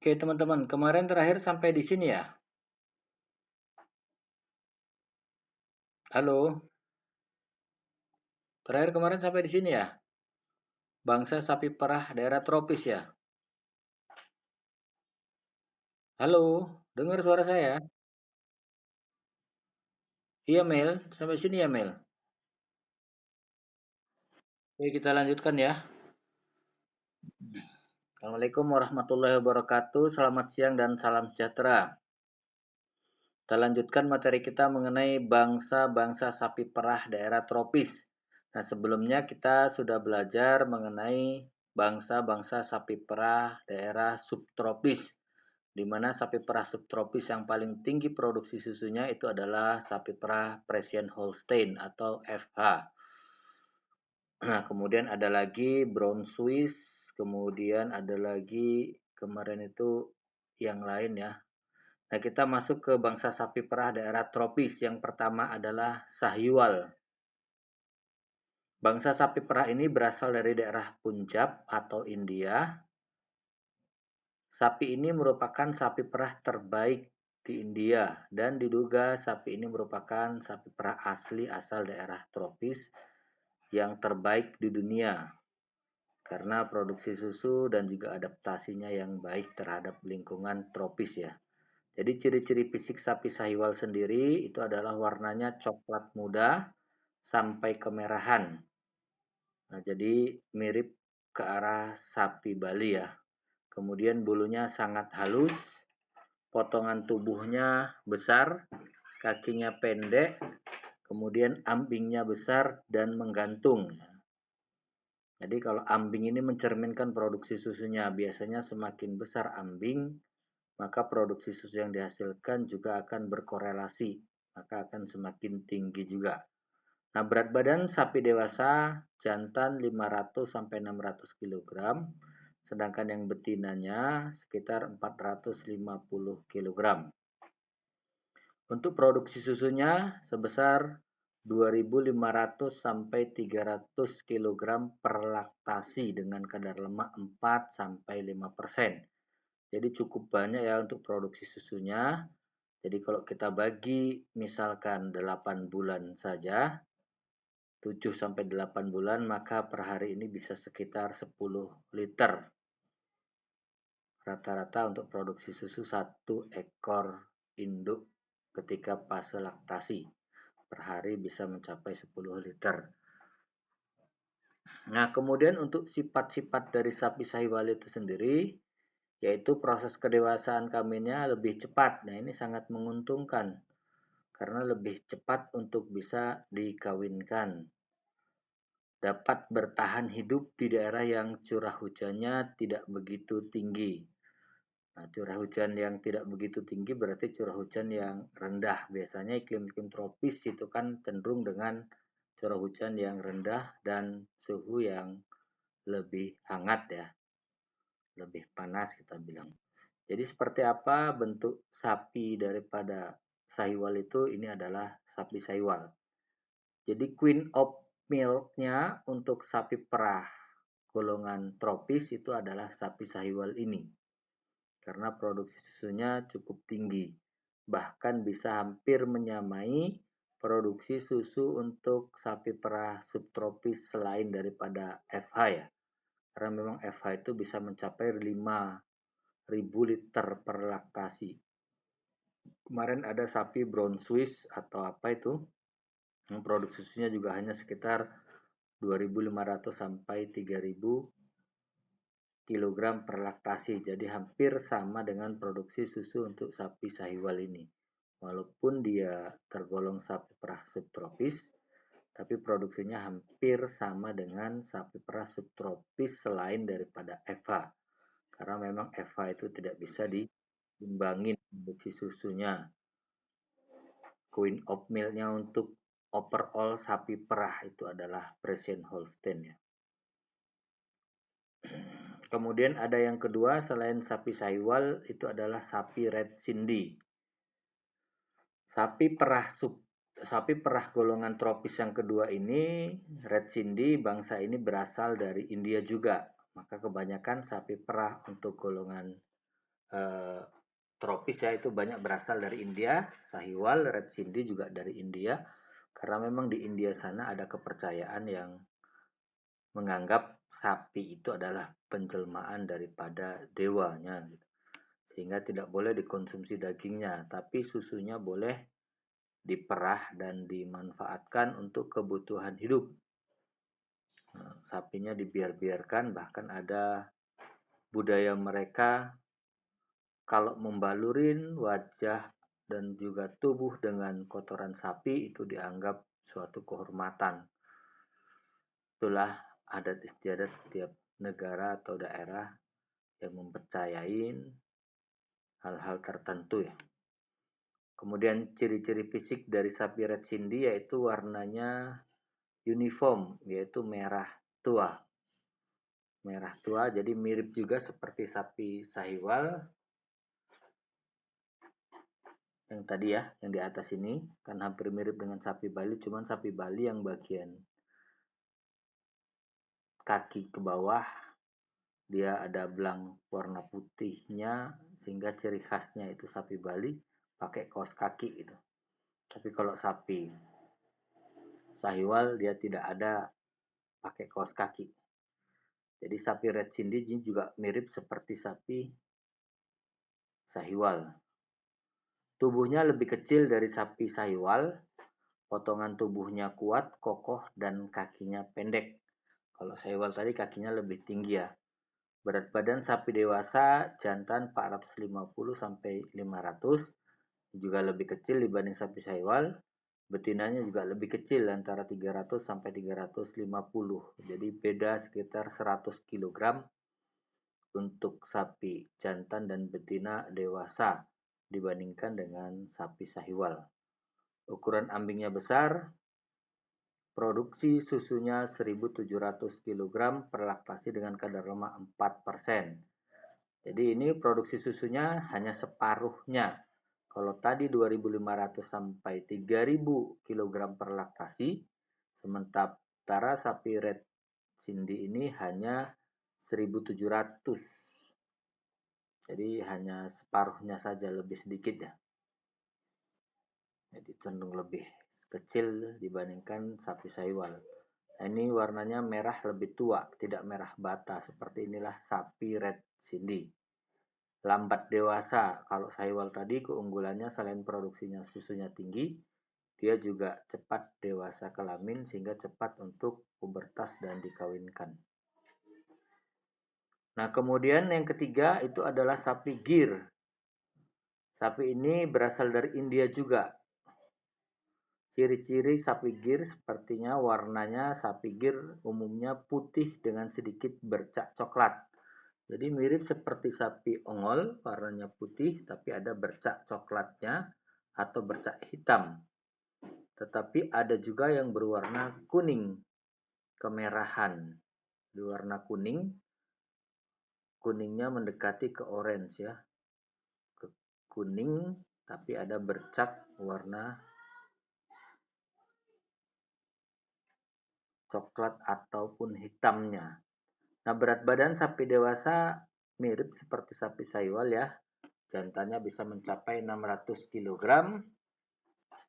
Oke, teman-teman, kemarin terakhir sampai di sini ya. Halo, terakhir kemarin sampai di sini ya. Bangsa sapi perah daerah tropis ya. Halo, dengar suara saya? Iya, Mel. Sampai sini ya, Mel. Oke, kita lanjutkan ya. Assalamualaikum warahmatullahi wabarakatuh. Selamat siang dan salam sejahtera. Kita lanjutkan materi kita mengenai bangsa-bangsa sapi perah daerah tropis. Nah, sebelumnya kita sudah belajar mengenai bangsa-bangsa sapi perah daerah subtropis, di mana sapi perah subtropis yang paling tinggi produksi susunya itu adalah sapi perah Friesian Holstein atau FH. Nah, kemudian ada lagi Brown Swiss, kemudian ada lagi kemarin itu yang lain ya. Nah, kita masuk ke bangsa sapi perah daerah tropis. Yang pertama adalah Sahiwal. Bangsa sapi perah ini berasal dari daerah Punjab atau India. Sapi ini merupakan sapi perah terbaik di India dan diduga sapi ini merupakan sapi perah asli asal daerah tropis yang terbaik di dunia karena produksi susu dan juga adaptasinya yang baik terhadap lingkungan tropis ya. Jadi ciri-ciri fisik sapi Sahiwal sendiri itu adalah warnanya coklat muda sampai kemerahan. Nah, jadi mirip ke arah sapi Bali ya. Kemudian bulunya sangat halus, potongan tubuhnya besar, kakinya pendek, kemudian ambingnya besar dan menggantung. Jadi kalau ambing ini mencerminkan produksi susunya, biasanya semakin besar ambing, maka produksi susu yang dihasilkan juga akan berkorelasi, maka akan semakin tinggi juga. Nah, berat badan sapi dewasa jantan 500 sampai 600 kg, sedangkan yang betinanya sekitar 450 kg. Untuk produksi susunya sebesar 2.500 sampai 300 kg per laktasi dengan kadar lemak 4 sampai 5%. Jadi cukup banyak ya untuk produksi susunya. Jadi kalau kita bagi misalkan 8 bulan saja, 7 sampai 8 bulan, maka per hari ini bisa sekitar 10 liter. Rata-rata untuk produksi susu 1 ekor induk ketika fase laktasi. Per hari bisa mencapai 10 liter. Nah, kemudian untuk sifat-sifat dari sapi Sahiwal itu sendiri, yaitu proses kedewasaan kawinnya lebih cepat. Nah, ini sangat menguntungkan karena lebih cepat untuk bisa dikawinkan. Dapat bertahan hidup di daerah yang curah hujannya tidak begitu tinggi. Nah, curah hujan yang tidak begitu tinggi berarti curah hujan yang rendah. Biasanya iklim-iklim tropis itu kan cenderung dengan curah hujan yang rendah dan suhu yang lebih hangat ya, lebih panas kita bilang. Jadi seperti apa bentuk sapi daripada Sahiwal itu? Ini adalah sapi Sahiwal. Jadi Queen of Milk-nya untuk sapi perah golongan tropis itu adalah sapi Sahiwal ini. Karena produksi susunya cukup tinggi. Bahkan bisa hampir menyamai produksi susu untuk sapi perah subtropis selain daripada FH ya. Karena memang FH itu bisa mencapai 5.000 liter per laktasi. Kemarin ada sapi Brown Swiss atau apa itu, yang produksi susunya juga hanya sekitar 2.500 sampai 3.000 kilogram per laktasi. Jadi hampir sama dengan produksi susu untuk sapi Sahiwal ini. Walaupun dia tergolong sapi perah subtropis, tapi produksinya hampir sama dengan sapi perah subtropis selain daripada FH. Karena memang FH itu tidak bisa diimbangin produksi susunya. Queen of Milk-nya untuk overall sapi perah itu adalah Friesian Holstein ya. Kemudian ada yang kedua selain sapi Sahiwal itu adalah sapi Red Cindy. Sapi perah golongan tropis yang kedua ini, Red Cindy, bangsa ini berasal dari India juga. Maka kebanyakan sapi perah untuk golongan eh, tropis ya, itu banyak berasal dari India. Sahiwal, Red Sindhi juga dari India. Karena memang di India sana ada kepercayaan yang menganggap sapi itu adalah penjelmaan daripada dewanya, gitu. Sehingga tidak boleh dikonsumsi dagingnya, tapi susunya boleh diperah dan dimanfaatkan untuk kebutuhan hidup. Nah, sapinya dibiarkan, bahkan ada budaya mereka kalau membalurin wajah dan juga tubuh dengan kotoran sapi itu dianggap suatu kehormatan. Itulah adat istiadat setiap negara atau daerah yang mempercayai hal-hal tertentu ya. Kemudian ciri-ciri fisik dari sapi Red Sindhi yaitu warnanya uniform, yaitu merah tua. Merah tua, jadi mirip juga seperti sapi Sahiwal yang tadi ya, yang di atas ini kan hampir mirip dengan sapi Bali, cuman sapi Bali yang bagian kaki ke bawah dia ada belang warna putihnya, sehingga ciri khasnya itu sapi Bali pakai kaos kaki itu. Tapi kalau sapi Sahiwal dia tidak ada pakai kaos kaki. Jadi sapi Red Sindhi juga mirip seperti sapi Sahiwal. Tubuhnya lebih kecil dari sapi Sahiwal, potongan tubuhnya kuat, kokoh, dan kakinya pendek. Kalau Sahiwal tadi kakinya lebih tinggi ya. Berat badan sapi dewasa jantan 450 sampai 500, juga lebih kecil dibanding sapi Sahiwal. Betinanya juga lebih kecil antara 300 sampai 350. Jadi beda sekitar 100 kg untuk sapi jantan dan betina dewasa dibandingkan dengan sapi Sahiwal. Ukuran ambingnya besar, produksi susunya 1.700 kg per laktasi dengan kadar lemak 4%. Jadi ini produksi susunya hanya separuhnya. Kalau tadi 2.500 sampai 3.000 kg per laktasi, sementara sapi Red Sindhi ini hanya 1.700. Jadi hanya separuhnya saja, lebih sedikit ya. Jadi cenderung lebih kecil dibandingkan sapi Sahiwal. Nah, ini warnanya merah lebih tua, tidak merah bata. Seperti inilah sapi Red Sindhi. Lambat dewasa. Kalau Sahiwal tadi keunggulannya selain produksinya susunya tinggi, dia juga cepat dewasa kelamin sehingga cepat untuk pubertas dan dikawinkan. Nah, kemudian yang ketiga itu adalah sapi Gir. Sapi ini berasal dari India juga. Ciri-ciri sapi Gir sepertinya warnanya sapi Gir umumnya putih dengan sedikit bercak coklat. Jadi mirip seperti sapi ongol, warnanya putih tapi ada bercak coklatnya atau bercak hitam. Tetapi ada juga yang berwarna kuning, kemerahan. Di warna kuning, kuningnya mendekati ke orange ya. Ke kuning tapi ada bercak warna coklat ataupun hitamnya. Nah, berat badan sapi dewasa mirip seperti sapi Sahiwal ya. Jantannya bisa mencapai 600 kg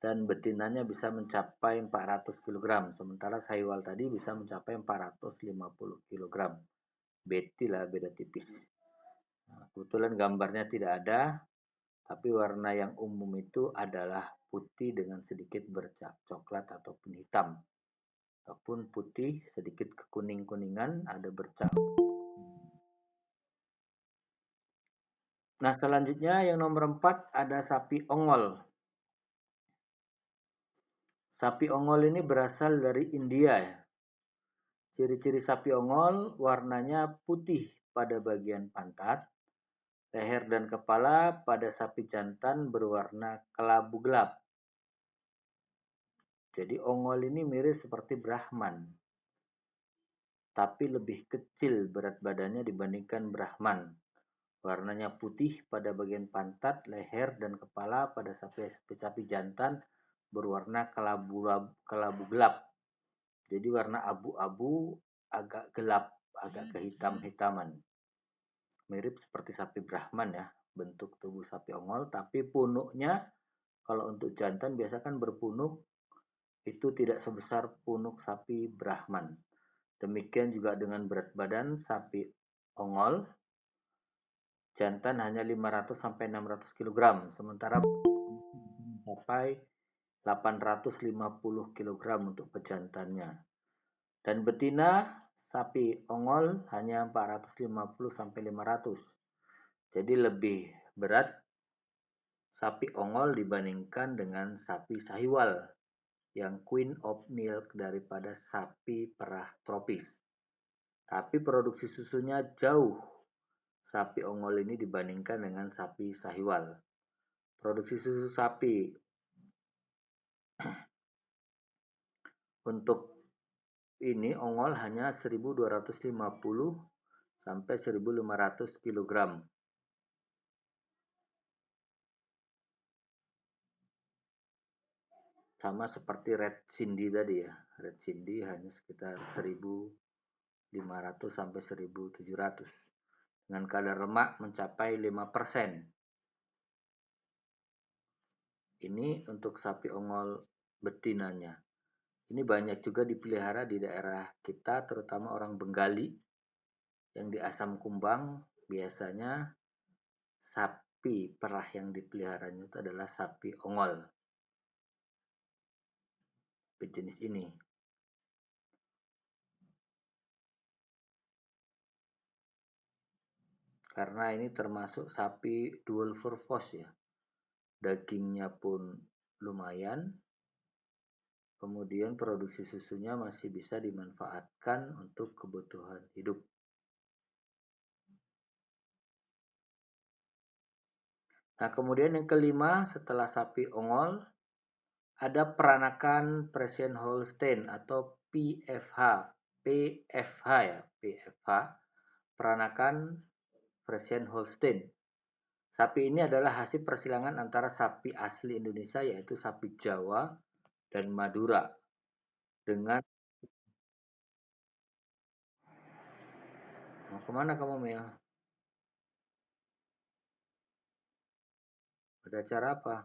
dan betinanya bisa mencapai 400 kg. Sementara Sahiwal tadi bisa mencapai 450 kg. Beda tipis. Nah, kebetulan gambarnya tidak ada, tapi warna yang umum itu adalah putih dengan sedikit bercak coklat ataupun hitam. Ataupun putih sedikit kekuning-kuningan, ada bercak. Nah, selanjutnya yang nomor 4 ada sapi ongol. Sapi ongol ini berasal dari India ya. Ciri-ciri sapi ongol warnanya putih pada bagian pantat, leher dan kepala pada sapi jantan berwarna kelabu gelap. Jadi ongol ini mirip seperti Brahman, tapi lebih kecil berat badannya dibandingkan Brahman. Warnanya putih pada bagian pantat, leher, dan kepala pada sapi jantan berwarna kelabu gelap. Jadi warna abu-abu agak gelap, agak kehitam-hitaman. Mirip seperti sapi Brahman ya. bentuk tubuh sapi ongol, tapi punuknya kalau untuk jantan biasa kan berpunuk itu tidak sebesar punuk sapi Brahman. Demikian juga dengan berat badan sapi ongol, jantan hanya 500 sampai 600 kg, sementara bisa mencapai 850 kg untuk pejantannya. Dan betina sapi ongol hanya 450 sampai 500. Jadi lebih berat sapi ongol dibandingkan dengan sapi sahiwal yang queen of milk daripada sapi perah tropis. Tapi produksi susunya jauh sapi ongol ini dibandingkan dengan sapi sahiwal. Produksi susu sapi untuk ini ongol hanya 1250 sampai 1500 kg. Sama seperti Red Cindy tadi ya. Red Cindy hanya sekitar 1500 sampai 1700 dengan kadar lemak mencapai 5%. Ini untuk sapi ongol betinanya. Ini banyak juga dipelihara di daerah kita, terutama orang Bengali yang di Asam Kumbang. Biasanya sapi perah yang dipeliharanya itu adalah sapi ongol jenis ini. Karena ini termasuk sapi dual purpose ya. Dagingnya pun lumayan, kemudian produksi susunya masih bisa dimanfaatkan untuk kebutuhan hidup. Nah, kemudian yang kelima setelah sapi ongol, ada peranakan Friesian Holstein atau PFH. PFH ya, PFH. Peranakan Friesian Holstein. Sapi ini adalah hasil persilangan antara sapi asli Indonesia yaitu sapi Jawa dan Madura dengan mau kemana kamu Mel? Ada acara apa?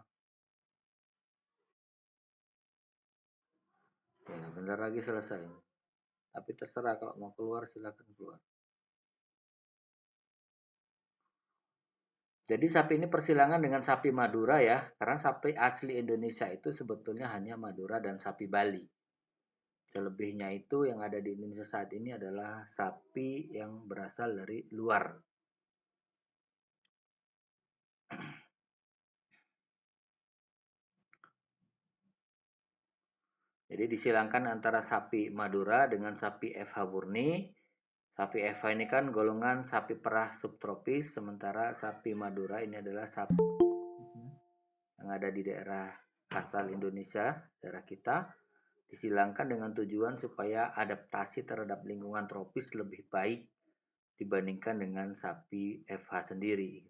Ya, bentar lagi selesai. Tapi terserah kalau mau keluar silakan keluar. Jadi sapi ini persilangan dengan sapi Madura ya, karena sapi asli Indonesia itu sebetulnya hanya Madura dan sapi Bali. Selebihnya itu yang ada di Indonesia saat ini adalah sapi yang berasal dari luar. Jadi disilangkan antara sapi Madura dengan sapi FH murni. Sapi FH ini kan golongan sapi perah subtropis, sementara sapi Madura ini adalah sapi yang ada di daerah asal Indonesia, daerah kita, disilangkan dengan tujuan supaya adaptasi terhadap lingkungan tropis lebih baik dibandingkan dengan sapi FH sendiri.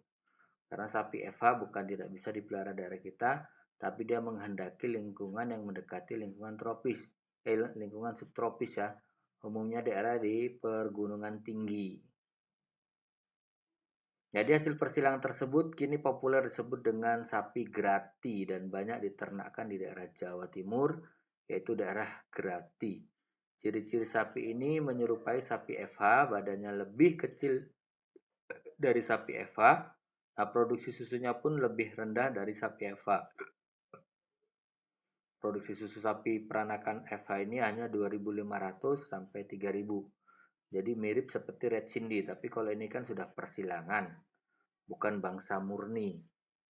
Karena sapi FH bukan tidak bisa dipelihara daerah kita, tapi dia menghendaki lingkungan yang mendekati lingkungan tropis, lingkungan subtropis ya, umumnya daerah di pergunungan tinggi. Jadi hasil persilangan tersebut kini populer disebut dengan sapi Grati dan banyak diternakkan di daerah Jawa Timur, yaitu daerah Grati. Ciri-ciri sapi ini menyerupai sapi FH, badannya lebih kecil dari sapi FH. Nah, produksi susunya pun lebih rendah dari sapi FH. Produksi susu sapi peranakan FH ini hanya 2.500 sampai 3.000. Jadi mirip seperti Red Cindy, tapi kalau ini kan sudah persilangan, bukan bangsa murni.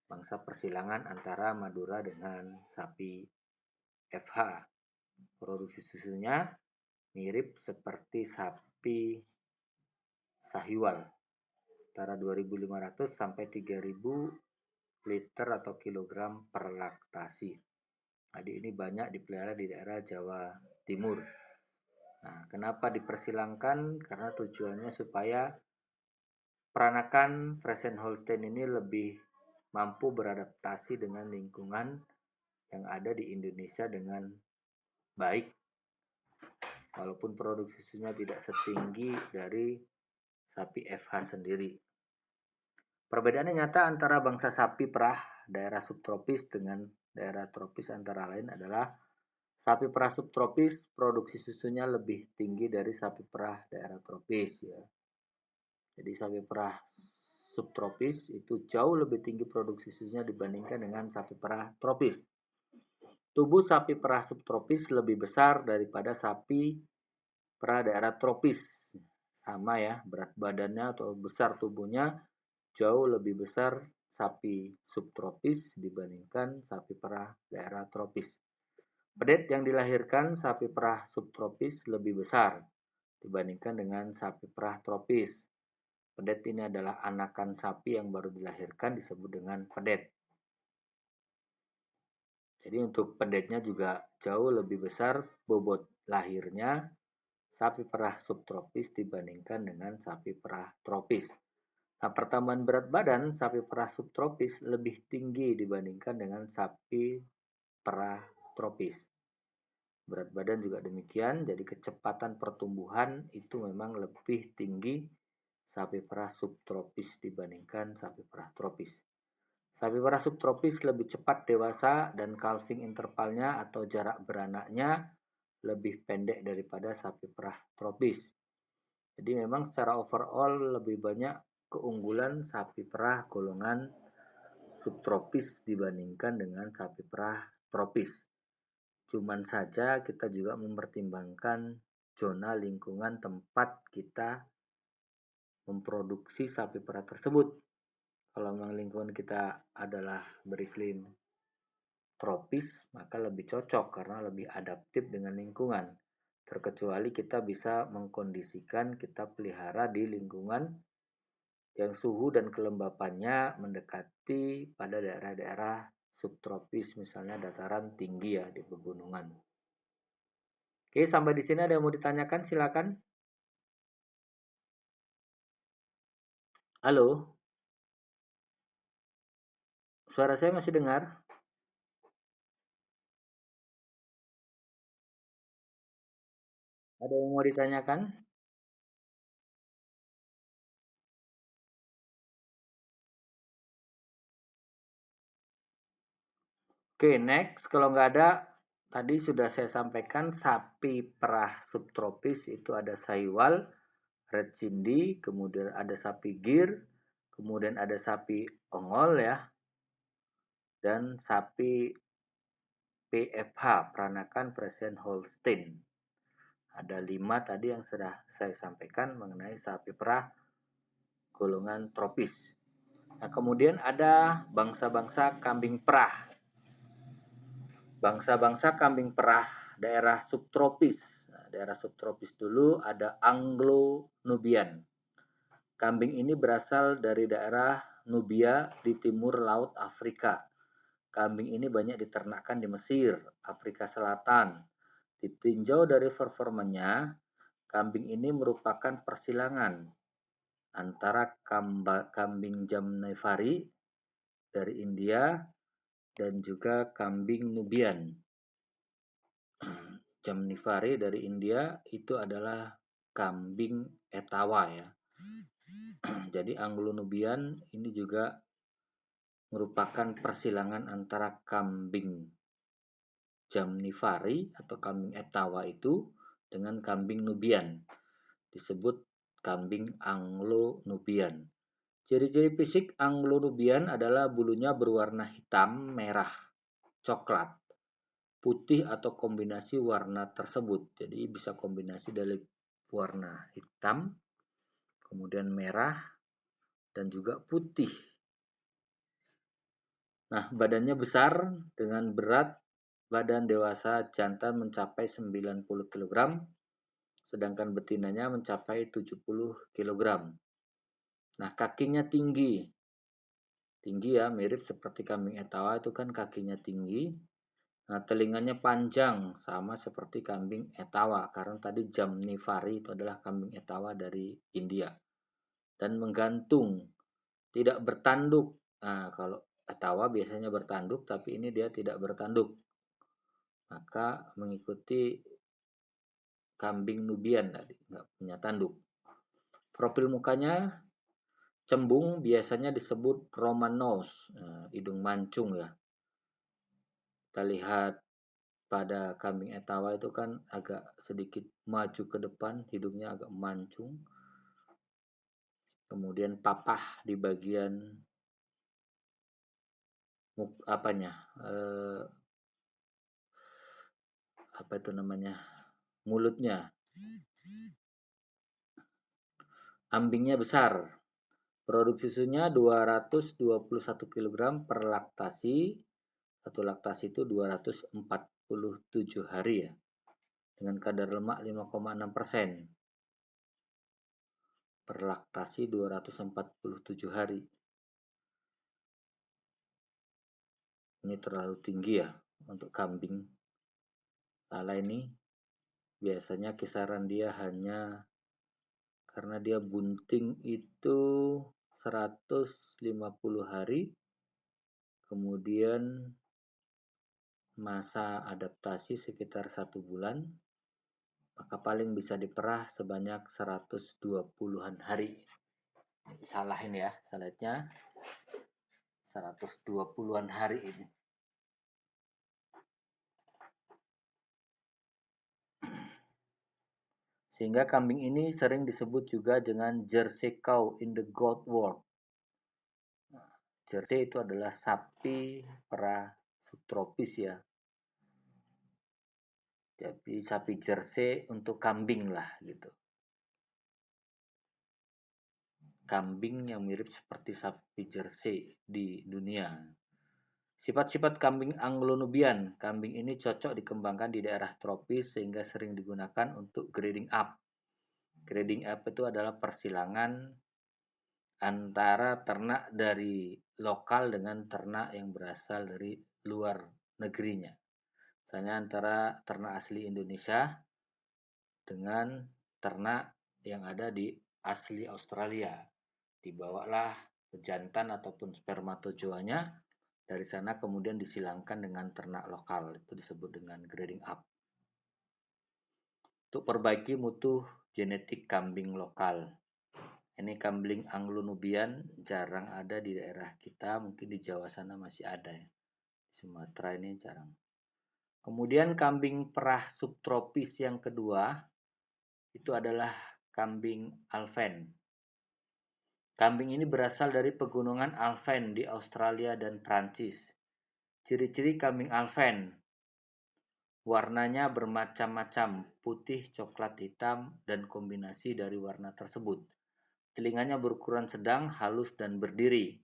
Bangsa persilangan antara Madura dengan sapi FH. Produksi susunya mirip seperti sapi sahiwal, antara 2.500 sampai 3.000 liter atau kilogram per laktasi. Jadi ini banyak dipelihara di daerah Jawa Timur. Nah, kenapa dipersilangkan? Karena tujuannya supaya peranakan Friesian Holstein ini lebih mampu beradaptasi dengan lingkungan yang ada di Indonesia dengan baik, walaupun produksi susunya tidak setinggi dari sapi FH sendiri. Perbedaannya nyata antara bangsa sapi perah daerah subtropis dengan daerah tropis antara lain adalah sapi perah subtropis produksi susunya lebih tinggi dari sapi perah daerah tropis ya. Jadi sapi perah subtropis itu jauh lebih tinggi produksi susunya dibandingkan dengan sapi perah tropis. Tubuh sapi perah subtropis lebih besar daripada sapi perah daerah tropis. Sama ya, berat badannya atau besar tubuhnya jauh lebih besar sapi subtropis dibandingkan sapi perah daerah tropis. Pedet yang dilahirkan sapi perah subtropis lebih besar dibandingkan dengan sapi perah tropis. Pedet ini adalah anakan sapi yang baru dilahirkan disebut dengan pedet. Jadi untuk pedetnya juga jauh lebih besar bobot lahirnya sapi perah subtropis dibandingkan dengan sapi perah tropis. Nah, pertambahan berat badan sapi perah subtropis lebih tinggi dibandingkan dengan sapi perah tropis. Berat badan juga demikian, jadi kecepatan pertumbuhan itu memang lebih tinggi sapi perah subtropis dibandingkan sapi perah tropis. Sapi perah subtropis lebih cepat dewasa dan calving intervalnya atau jarak beranaknya lebih pendek daripada sapi perah tropis. Jadi memang secara overall lebih banyak keunggulan sapi perah golongan subtropis dibandingkan dengan sapi perah tropis. Cuman saja kita juga mempertimbangkan zona lingkungan tempat kita memproduksi sapi perah tersebut. Kalau memang lingkungan kita adalah beriklim tropis, maka lebih cocok karena lebih adaptif dengan lingkungan. Terkecuali kita bisa mengkondisikan kita pelihara di lingkungan yang suhu dan kelembapannya mendekati pada daerah-daerah subtropis, misalnya dataran tinggi ya di pegunungan. Oke, sampai di sini ada yang mau ditanyakan, silakan. Halo, suara saya masih dengar? Ada yang mau ditanyakan? Oke, next. Kalau nggak ada, tadi sudah saya sampaikan sapi perah subtropis itu ada Sahiwal, Red Cindy, kemudian ada sapi Gir, kemudian ada sapi Ongol ya, dan sapi PFH, peranakan Friesian Holstein. Ada 5 tadi yang sudah saya sampaikan mengenai sapi perah golongan tropis. Nah, kemudian ada bangsa-bangsa kambing perah. Bangsa-bangsa kambing perah daerah subtropis. Nah, daerah subtropis dulu ada Anglo-Nubian. Kambing ini berasal dari daerah Nubia di timur laut Afrika. Kambing ini banyak diternakkan di Mesir, Afrika Selatan. Ditinjau dari performanya, kambing ini merupakan persilangan antara kambing Jamnevari dari India dan juga kambing Nubian. Jamnevari dari India itu adalah kambing Etawa ya. Jadi Anglo-Nubian ini juga merupakan persilangan antara kambing Jamnevari atau kambing Etawa itu dengan kambing Nubian. Disebut kambing Anglo-Nubian. Ciri-ciri fisik Anglo-Nubian adalah bulunya berwarna hitam, merah, coklat, putih atau kombinasi warna tersebut. Jadi bisa kombinasi dari warna hitam, kemudian merah, dan juga putih. Nah, badannya besar dengan berat badan dewasa jantan mencapai 90 kg, sedangkan betinanya mencapai 70 kg. Nah, kakinya tinggi. Tinggi ya, mirip seperti kambing Etawa itu kan kakinya tinggi. Nah, telinganya panjang sama seperti kambing Etawa karena tadi Jamnevari itu adalah kambing Etawa dari India. Dan menggantung, tidak bertanduk. Nah, kalau Etawa biasanya bertanduk, tapi ini dia tidak bertanduk. Maka mengikuti kambing Nubian tadi, nggak punya tanduk. Profil mukanya Cembung biasanya disebut Roman nose, hidung mancung ya. Kita lihat pada kambing Etawa itu kan agak sedikit maju ke depan, hidungnya agak mancung. Kemudian papah di bagian apa itu namanya, mulutnya. Ambingnya besar. Produksi susunya 221 kg per laktasi. Satu laktasi itu 247 hari ya. Dengan kadar lemak 5,6%. Per laktasi 247 hari. Ini terlalu tinggi ya untuk kambing. Salah ini biasanya kisaran dia hanya, karena dia bunting itu 150 hari, kemudian masa adaptasi sekitar 1 bulan, maka paling bisa diperah sebanyak 120-an hari. Salah ini ya, slide-nya 120-an hari ini. Sehingga kambing ini sering disebut juga dengan Jersey cow in the goat world. Jersey itu adalah sapi perah subtropis ya. Jadi sapi Jersey untuk kambing lah gitu. Kambing yang mirip seperti sapi Jersey di dunia. Sifat-sifat kambing Anglo-Nubian. Kambing ini cocok dikembangkan di daerah tropis sehingga sering digunakan untuk grading up. Grading up itu adalah persilangan antara ternak dari lokal dengan ternak yang berasal dari luar negerinya. Misalnya antara ternak asli Indonesia dengan ternak yang ada di asli Australia. Dibawalah jantan ataupun spermatozoanya dari sana, kemudian disilangkan dengan ternak lokal. Itu disebut dengan grading up. Untuk perbaiki mutu genetik kambing lokal. Ini kambing Anglo-Nubian jarang ada di daerah kita, mungkin di Jawa sana masih ada ya. Di Sumatera ini jarang. Kemudian kambing perah subtropis yang kedua itu adalah kambing Alphen. Kambing ini berasal dari pegunungan Alphen di Australia dan Prancis. Ciri-ciri kambing Alphen, warnanya bermacam-macam, putih, coklat, hitam, dan kombinasi dari warna tersebut. Telinganya berukuran sedang, halus, dan berdiri.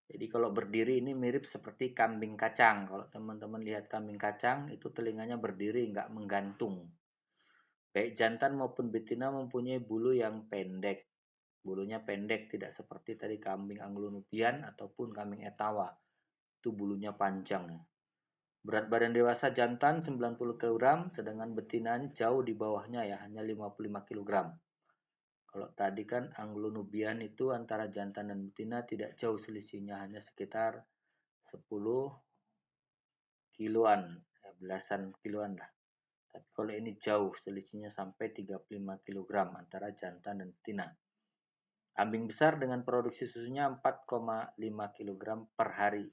Jadi kalau berdiri ini mirip seperti kambing kacang. Kalau teman-teman lihat kambing kacang, itu telinganya berdiri, nggak menggantung. Baik jantan maupun betina mempunyai bulu yang pendek. Bulunya pendek, tidak seperti tadi kambing Anglo-Nubian ataupun kambing Etawa. Itu bulunya panjang. Berat badan dewasa jantan 90 kg, sedangkan betina jauh di bawahnya ya, hanya 55 kg. Kalau tadi kan Anglo-Nubian itu antara jantan dan betina tidak jauh selisihnya, hanya sekitar 10 kiloan, ya, belasan kiloan lah. Tapi kalau ini jauh, selisihnya sampai 35 kg antara jantan dan betina. Kambing besar dengan produksi susunya 4,5 kg per hari.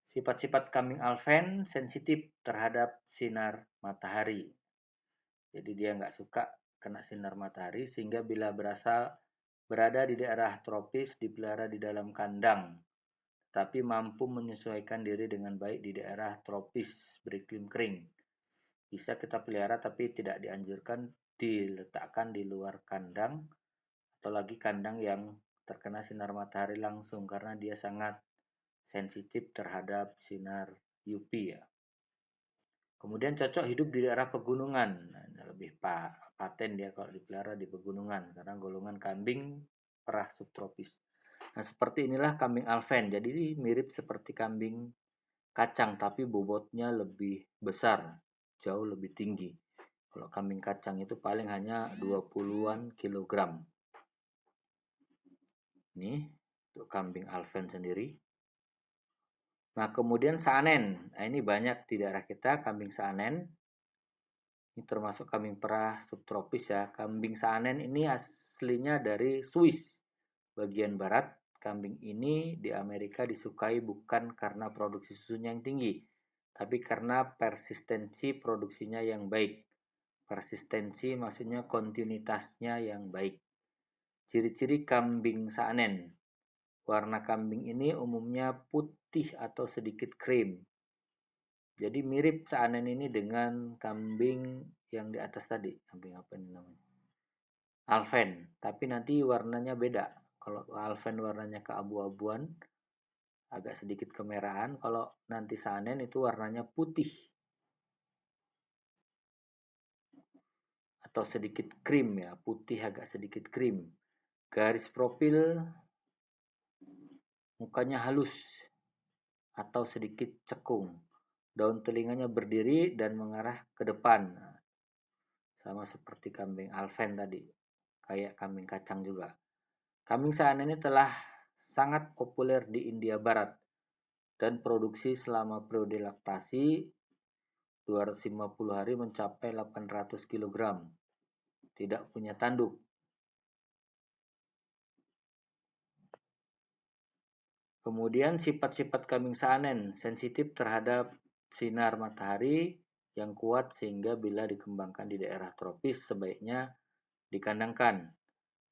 Sifat-sifat kambing Alphen sensitif terhadap sinar matahari. Jadi dia nggak suka kena sinar matahari, sehingga bila berada di daerah tropis dipelihara di dalam kandang, tapi mampu menyesuaikan diri dengan baik di daerah tropis beriklim kering. Bisa kita pelihara tapi tidak dianjurkan diletakkan di luar kandang, atau lagi kandang yang terkena sinar matahari langsung karena dia sangat sensitif terhadap sinar UV ya. Kemudian cocok hidup di daerah pegunungan. Nah, lebih paten dia kalau dipelihara di pegunungan karena golongan kambing perah subtropis. Nah, seperti inilah kambing Alphen. Jadi mirip seperti kambing kacang tapi bobotnya lebih besar, jauh lebih tinggi. Kalau kambing kacang itu paling hanya 20-an kilogram. Ini untuk kambing Alphen sendiri. Nah, kemudian saanen. Nah, ini banyak di daerah kita kambing saanen. Ini termasuk kambing perah subtropis ya. Kambing saanen ini aslinya dari Swiss. bagian barat, kambing ini di Amerika disukai bukan karena produksi susunya yang tinggi, tapi karena persistensi produksinya yang baik. Persistensi maksudnya kontinuitasnya yang baik. Ciri-ciri kambing Saanen. Warna kambing ini umumnya putih atau sedikit krim. Jadi mirip Saanen ini dengan kambing yang di atas tadi. Kambing apa ini namanya? Alven, tapi nanti warnanya beda. Kalau Alven warnanya keabu-abuan, agak sedikit kemerahan. Kalau nanti Saanen itu warnanya putih atau sedikit krim ya, putih agak sedikit krim. Garis profil mukanya halus atau sedikit cekung. Daun telinganya berdiri dan mengarah ke depan. Sama seperti kambing Alven tadi, kayak kambing kacang juga. Kambing Saanen ini telah sangat populer di India Barat dan produksi selama periode laktasi 250 hari mencapai 800 kg. Tidak punya tanduk. Kemudian sifat-sifat kambing Saanen sensitif terhadap sinar matahari yang kuat sehingga bila dikembangkan di daerah tropis sebaiknya dikandangkan.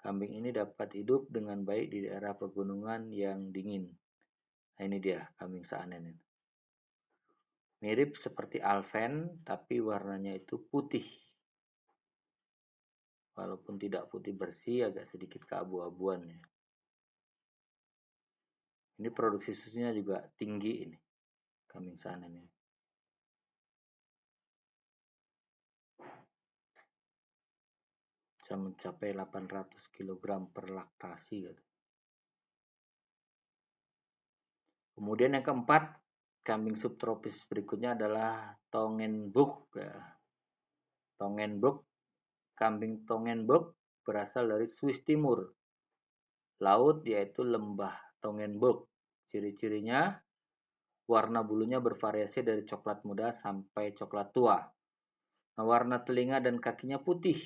Kambing ini dapat hidup dengan baik di daerah pegunungan yang dingin. Nah, ini dia kambing Saanen. Mirip seperti Alven, tapi warnanya itu putih. Walaupun tidak putih bersih, agak sedikit keabu-abuan ya. Ini produksi susunya juga tinggi ini, kambing Saanen ini. Bisa mencapai 800 kg per laktasi. Gitu. Kemudian yang keempat, kambing subtropis berikutnya adalah Tongenburg. Ya. Tongenburg, kambing Tongenburg berasal dari Swiss Timur. Laut yaitu lembah Tongenburg. Ciri-cirinya, warna bulunya bervariasi dari coklat muda sampai coklat tua. Nah, warna telinga dan kakinya putih.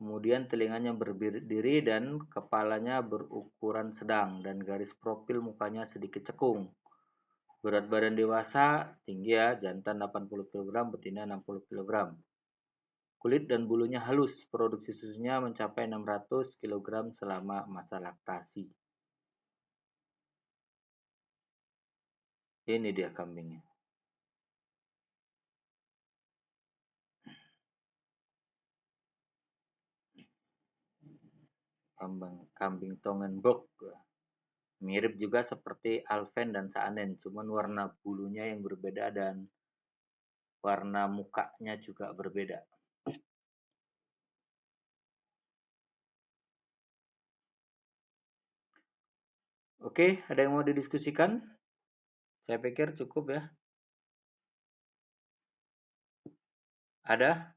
Kemudian telinganya berdiri dan kepalanya berukuran sedang dan garis profil mukanya sedikit cekung. Berat badan dewasa tinggi ya, jantan 80 kg, betina 60 kg. Kulit dan bulunya halus, produksi susunya mencapai 600 kg selama masa laktasi. Ini dia kambingnya. Kambing Tongenburg. Mirip juga seperti Alven dan Saanen, cuman warna bulunya yang berbeda dan warna mukanya juga berbeda. Oke, ada yang mau didiskusikan? Saya pikir cukup ya. Ada?